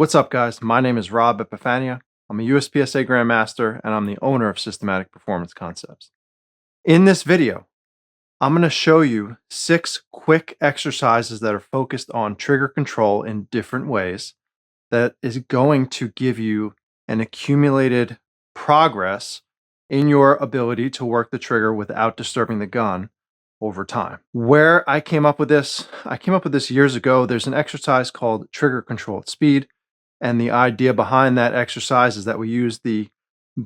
What's up, guys? My name is Rob Epifania. I'm a USPSA Grandmaster, and I'm the owner of Systematic Performance Concepts. In this video, I'm going to show you 6 quick exercises that are focused on trigger control in different ways that is going to give you an accumulated progress in your ability to work the trigger without disturbing the gun over time. Where I came up with this years ago. There's an exercise called trigger control at speed. And the idea behind that exercise is that we use the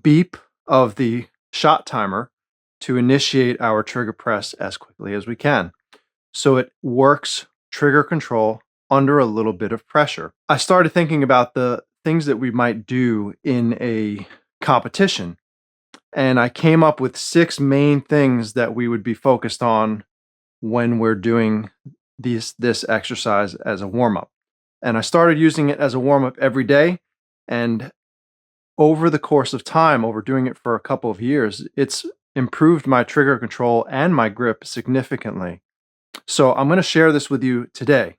beep of the shot timer to initiate our trigger press as quickly as we can. So it works trigger control under a little bit of pressure. I started thinking about the things that we might do in a competition, and I came up with 6 main things that we would be focused on when we're doing this exercise as a warm-up. And I started using it as a warm-up every day. And over the course of time, over doing it for a couple of years, it's improved my trigger control and my grip significantly. So I'm going to share this with you today.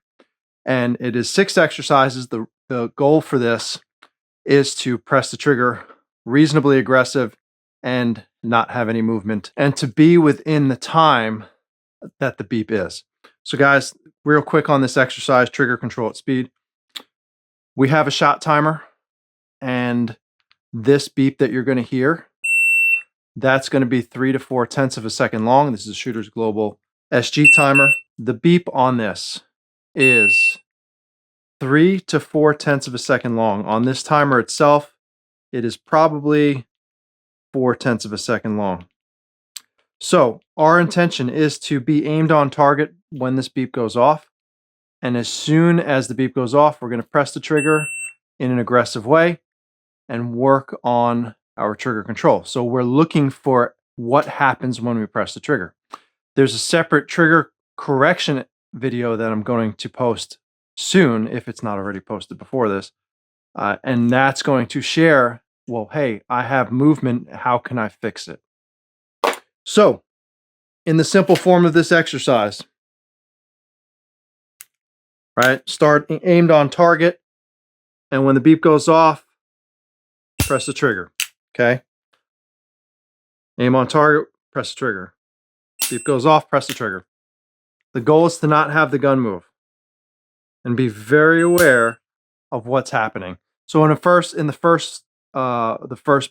And it is 6 exercises. The goal for this is to press the trigger reasonably aggressive and not have any movement, and to be within the time that the beep is. So guys, real quick on this exercise, trigger control at speed. We have a shot timer, and this beep that you're going to hear, that's going to be 3 to 4 tenths of a second long. This is a Shooter's Global SG timer. The beep on this is 3 to 4 tenths of a second long. On this timer itself, it is probably 4 tenths of a second long. So our intention is to be aimed on target when this beep goes off. And as soon as the beep goes off, we're going to press the trigger in an aggressive way and work on our trigger control. So we're looking for what happens when we press the trigger. There's a separate trigger correction video that I'm going to post soon, if it's not already posted before this. And that's going to share, well, hey, I have movement. How can I fix it? So in the simple form of this exercise, right? Start aimed on target, and when the beep goes off, press the trigger, okay? Aim on target, press the trigger. Beep goes off, press the trigger. The goal is to not have the gun move and be very aware of what's happening. So in the first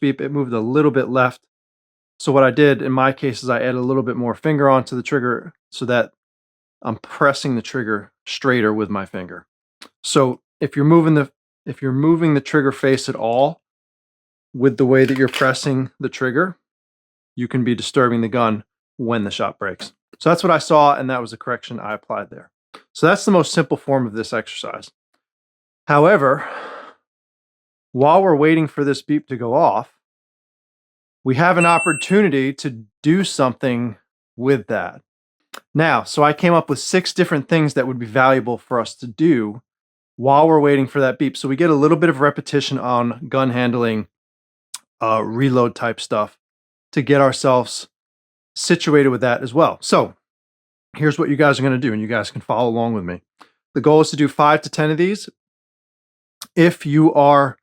beep, it moved a little bit left. So what I did in my case is I added a little bit more finger onto the trigger so that I'm pressing the trigger straighter with my finger. So if you're moving the trigger face at all with the way that you're pressing the trigger, you can be disturbing the gun when the shot breaks. So that's what I saw, and that was the correction I applied there. So that's the most simple form of this exercise. However, while we're waiting for this beep to go off, we have an opportunity to do something with that. Now, so I came up with 6 different things that would be valuable for us to do while we're waiting for that beep. So we get a little bit of repetition on gun handling, reload type stuff to get ourselves situated with that as well. So here's what you guys are going to do, and you guys can follow along with me. The goal is to do 5 to 10 of these. If you are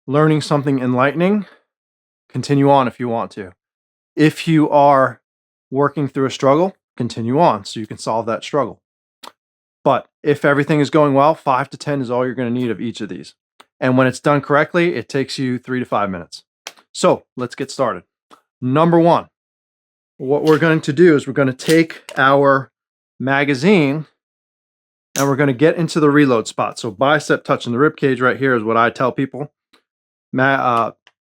learning something enlightening, continue on if you want to. If you are working through a struggle, continue on so you can solve that struggle. But if everything is going well, 5 to 10 is all you're going to need of each of these. And when it's done correctly, it takes you 3 to 5 minutes. So let's get started. Number 1, what we're going to do is we're going to take our magazine and we're going to get into the reload spot. So bicep touching the rib cage right here is what I tell people.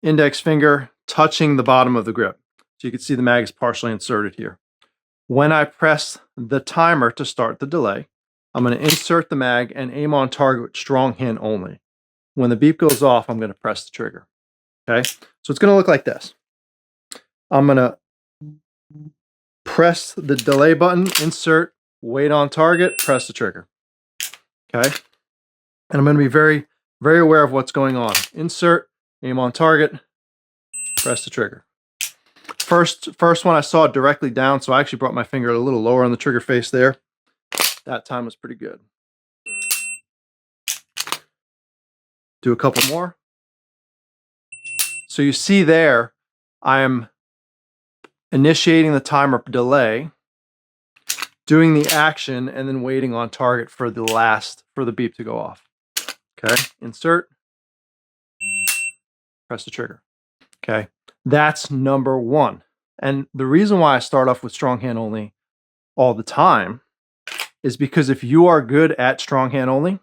Index finger touching the bottom of the grip. So you can see the mag is partially inserted here. When I press the timer to start the delay, I'm going to insert the mag and aim on target with strong hand only. When the beep goes off, I'm going to press the trigger. Okay, so it's going to look like this. I'm going to press the delay button, insert, wait on target, press the trigger. Okay, and I'm going to be very, very aware of what's going on. Insert, aim on target, press the trigger. First one I saw directly down, so I actually brought my finger a little lower on the trigger face there. That time was pretty good. Do a couple more. So you see there, I am initiating the timer delay, doing the action, and then waiting on target for the beep to go off. Okay, insert, press the trigger. Okay, that's number one. And the reason why I start off with strong hand only all the time is because if you are good at strong hand only,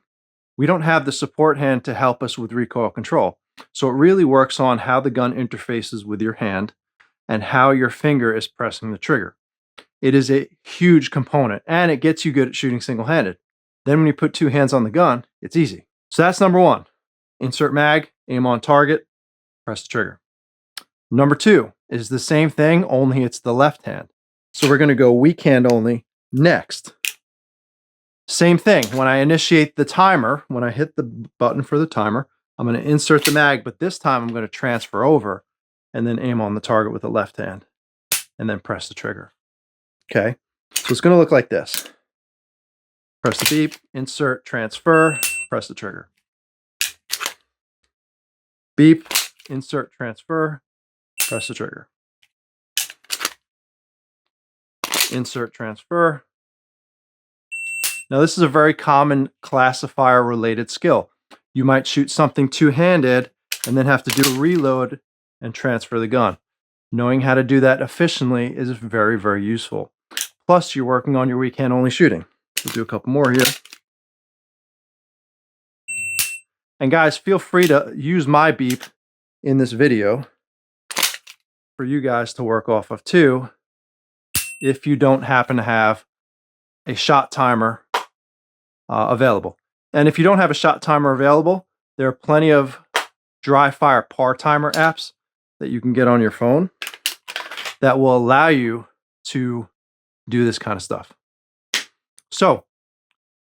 we don't have the support hand to help us with recoil control. So it really works on how the gun interfaces with your hand and how your finger is pressing the trigger. It is a huge component, and it gets you good at shooting single-handed. Then when you put two hands on the gun, it's easy. So that's number one. Insert mag, aim on target, press the trigger. Number two is the same thing, only it's the left hand. So we're going to go weak hand only next. Same thing. When I initiate the timer, when I hit the button for the timer, I'm going to insert the mag, but this time I'm going to transfer over and then aim on the target with the left hand and then press the trigger. Okay, so it's going to look like this. Press the beep, insert, transfer, press the trigger. Beep, insert, transfer, press the trigger. Insert, transfer. Now this is a very common classifier related skill. You might shoot something two-handed and then have to do a reload and transfer the gun. Knowing how to do that efficiently is very, very useful. Plus you're working on your weak hand only shooting. We'll do a couple more here. And guys, feel free to use my beep in this video for you guys to work off of too, if you don't happen to have a shot timer available. And if you don't have a shot timer available, there are plenty of dry fire par timer apps that you can get on your phone that will allow you to do this kind of stuff. So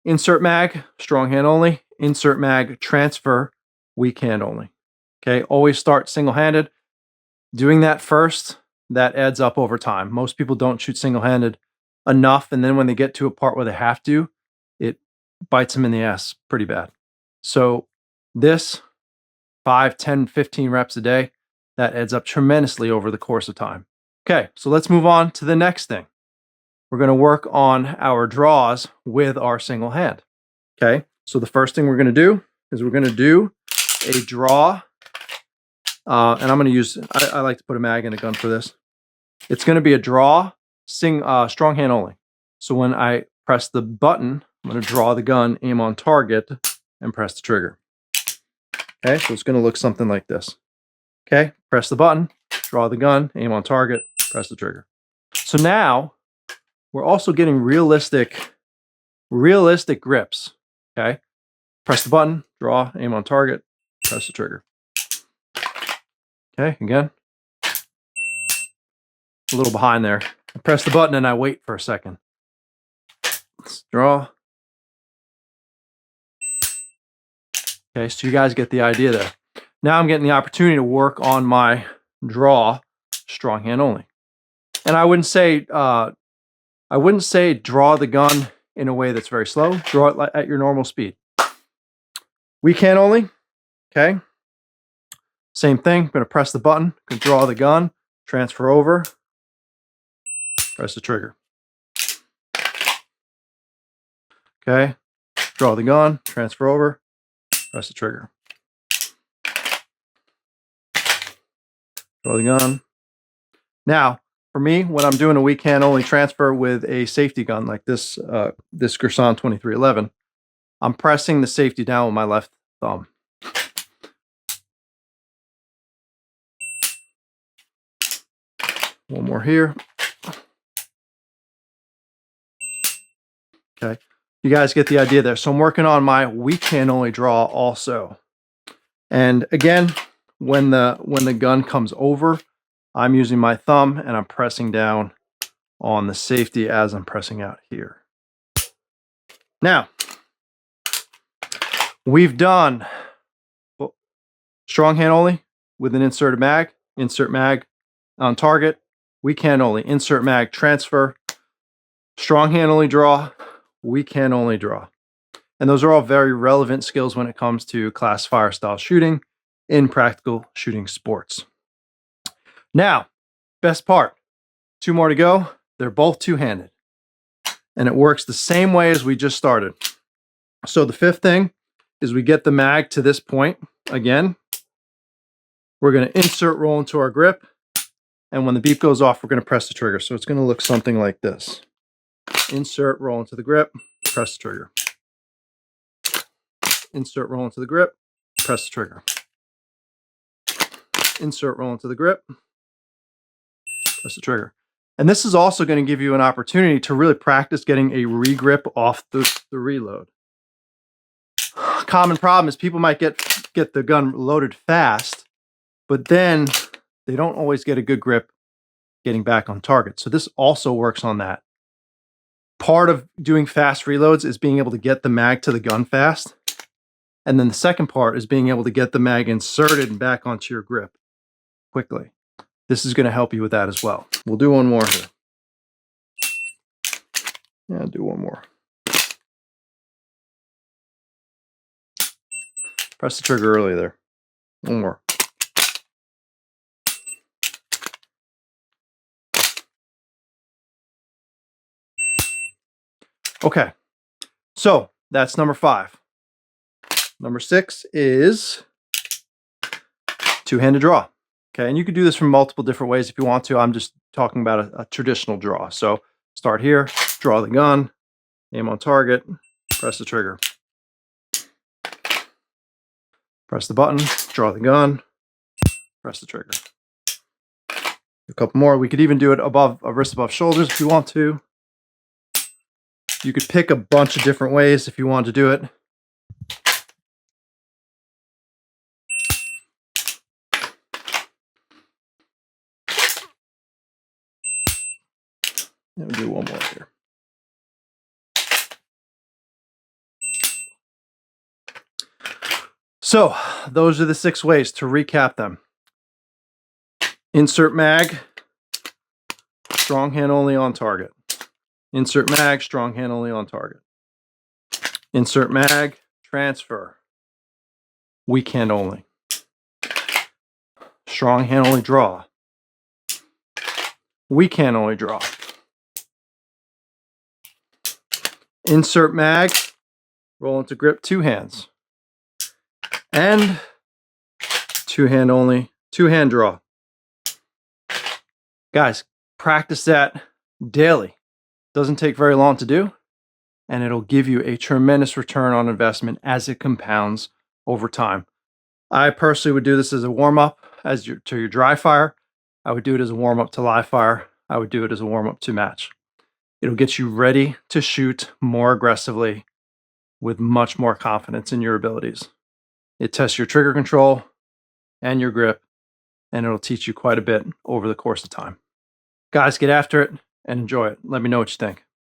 insert mag, strong hand only, insert mag, transfer, weak hand only. Okay, always start single-handed. Doing that first, that adds up over time. Most people don't shoot single-handed enough, and then when they get to a part where they have to, it bites them in the ass pretty bad. So this 5, 10, 15 reps a day, that adds up tremendously over the course of time. Okay, so let's move on to the next thing. We're going to work on our draws with our single hand. Okay, so the first thing we're going to do is we're going to do a draw. And I'm going to use, I like to put a mag in a gun for this. It's going to be a draw, strong hand only. So when I press the button, I'm going to draw the gun, aim on target, and press the trigger. Okay, so it's going to look something like this. Okay, press the button, draw the gun, aim on target, press the trigger. So now we're also getting realistic grips. Okay, press the button, draw, aim on target, press the trigger. Okay, again, a little behind there. I press the button and I wait for a second. Let's draw. Okay, so you guys get the idea there. Now I'm getting the opportunity to work on my draw, strong hand only. And I wouldn't say draw the gun in a way that's very slow. Draw it at your normal speed. Weak hand only. Okay. Same thing. I'm going to press the button, draw the gun, transfer over, press the trigger. Okay. Draw the gun, transfer over, press the trigger. Draw the gun. Now, for me, when I'm doing a weak hand only transfer with a safety gun like this, this Gerson 2311, I'm pressing the safety down with my left thumb. One more here. Okay, you guys get the idea there. So I'm working on my weak hand only draw also. And again, when the gun comes over, I'm using my thumb and I'm pressing down on the safety as I'm pressing out here. Now, we've done strong hand only with an inserted mag, insert mag on target, weak hand only, insert mag, transfer, strong hand only draw, weak hand only draw. And those are all very relevant skills when it comes to class fire style shooting in practical shooting sports. Now, best part, 2 more to go. They're both two-handed. And it works the same way as we just started. So the fifth thing is we get the mag to this point. Again, we're going to insert roll into our grip. And when the beep goes off, we're going to press the trigger. So it's going to look something like this. Insert, roll into the grip, press the trigger. Insert, roll into the grip, press the trigger. Insert, roll into the grip, press the trigger. And this is also going to give you an opportunity to really practice getting a regrip off the reload. Common problem is people might get the gun loaded fast, but then they don't always get a good grip getting back on target. So this also works on that. Part of doing fast reloads is being able to get the mag to the gun fast. And then the second part is being able to get the mag inserted and back onto your grip quickly. This is going to help you with that as well. We'll do one more here. Yeah, I'll do one more. Press the trigger early there. One more. Okay, so that's number 5. Number 6 is two-handed draw. Okay, and you could do this from multiple different ways if you want to. I'm just talking about a traditional draw. So start here, draw the gun, aim on target, press the trigger. Press the button, draw the gun, press the trigger. A couple more. We could even do it above, a wrist above shoulders if you want to. You could pick a bunch of different ways if you want to do it. We'll do one more here. So those are the 6 ways to recap them. Insert mag, strong hand only on target. Insert mag, strong hand only on target. Insert mag, transfer, weak hand only. Strong hand only draw. Weak hand only draw. Insert mag, roll into grip, 2 hands. And 2-hand only, 2-hand draw. Guys, practice that daily. Doesn't take very long to do, and it'll give you a tremendous return on investment as it compounds over time. I personally would do this as a warm-up to your dry fire. I would do it as a warm-up to live fire. I would do it as a warm-up to match. It'll get you ready to shoot more aggressively with much more confidence in your abilities. It tests your trigger control and your grip, and it'll teach you quite a bit over the course of time. Guys, get after it and enjoy it. Let me know what you think.